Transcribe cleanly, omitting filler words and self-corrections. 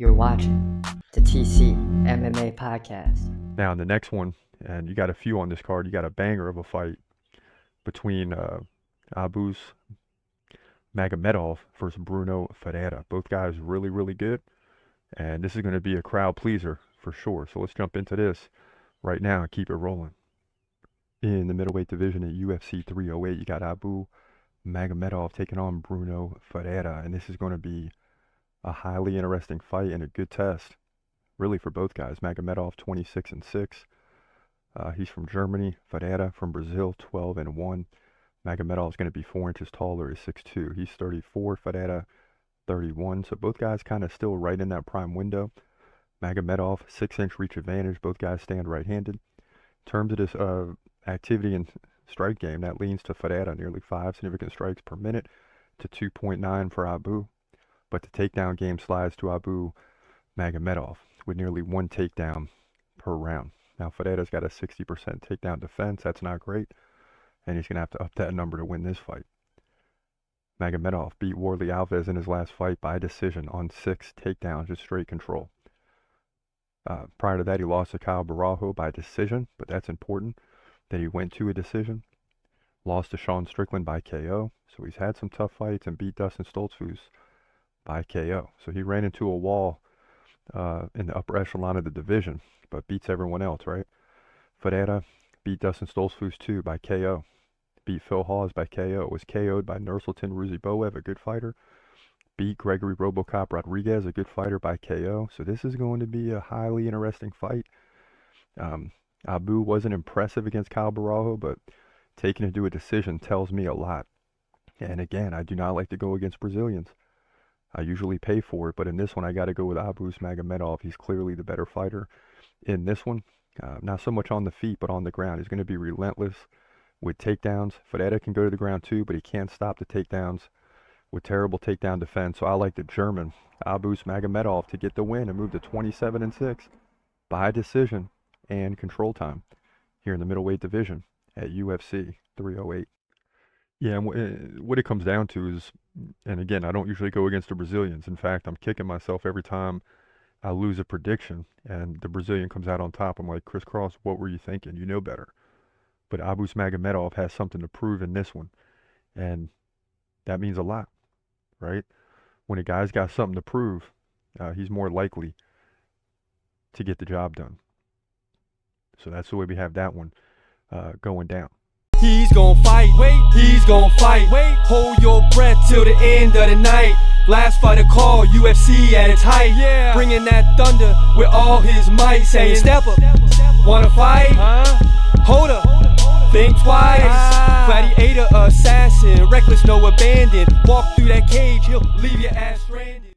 You're watching the TC MMA podcast. Now, in the next one, and you got a few on this card, you got a banger of a fight between Abus Magomedov versus Brunno Ferreira. Both guys really, really good, and this is going to be a crowd pleaser for sure. So let's jump into this right now and keep it rolling. In the middleweight division at UFC 308, you got Abus Magomedov taking on Brunno Ferreira, and this is going to be a highly interesting fight and a good test, really, for both guys. Magomedov 26-6. He's from Germany. Ferreira from Brazil, 12-1. Magomedov is going to be 4 inches taller, is 6'2". He's 34. Ferreira 31. So both guys kind of still right in that prime window. Magomedov 6-inch reach advantage. Both guys stand right-handed. In terms of this activity and strike game, that leans to Ferreira, nearly 5 significant strikes per minute to 2.9 for Abus. But the takedown game slides to Abus Magomedov with nearly 1 takedown per round. Now, Ferreira's got a 60% takedown defense. That's not great. And he's going to have to up that number to win this fight. Magomedov beat Warlley Alves in his last fight by decision on 6 takedowns, just straight control. Prior to that, he lost to Kyle Barajo by decision, but that's important that he went to a decision. Lost to Sean Strickland by KO. So he's had some tough fights and beat Dustin Stoltzfus by KO. So he ran into a wall in the upper echelon of the division, but beats everyone else, right? Ferreira beat Dustin Stoltzfus too by KO. Beat Phil Hawes by KO. Was KO'd by Nursultan Ruziboev, a good fighter. Beat Gregory Robocop Rodriguez, a good fighter, by KO. So this is going to be a highly interesting fight. Abus wasn't impressive against Kyle Barajo, but taking it to a decision tells me a lot. And again, I do not like to go against Brazilians. I usually pay for it, but in this one, I got to go with Abus Magomedov. He's clearly the better fighter in this one. Not so much on the feet, but on the ground. He's going to be relentless with takedowns. Ferreira can go to the ground too, but he can't stop the takedowns with terrible takedown defense. So I like the German, Abus Magomedov, to get the win and move to 27-6 by decision and control time here in the middleweight division at UFC 308. Yeah, and what it comes down to is, and again, I don't usually go against the Brazilians. In fact, I'm kicking myself every time I lose a prediction and the Brazilian comes out on top. I'm like, Chris Cross, what were you thinking? You know better. But Abus Magomedov has something to prove in this one, and that means a lot, right? When a guy's got something to prove, he's more likely to get the job done. So that's the way we have that one going down. He's gon' fight, wait, he's gon' fight, wait, hold your breath till the end of the night. Last fighter call, UFC at its height, yeah. Bringing that thunder with all his might, saying step up, wanna fight, hold up, think twice, gladiator assassin, reckless, no abandon, walk through that cage, he'll leave your ass stranded.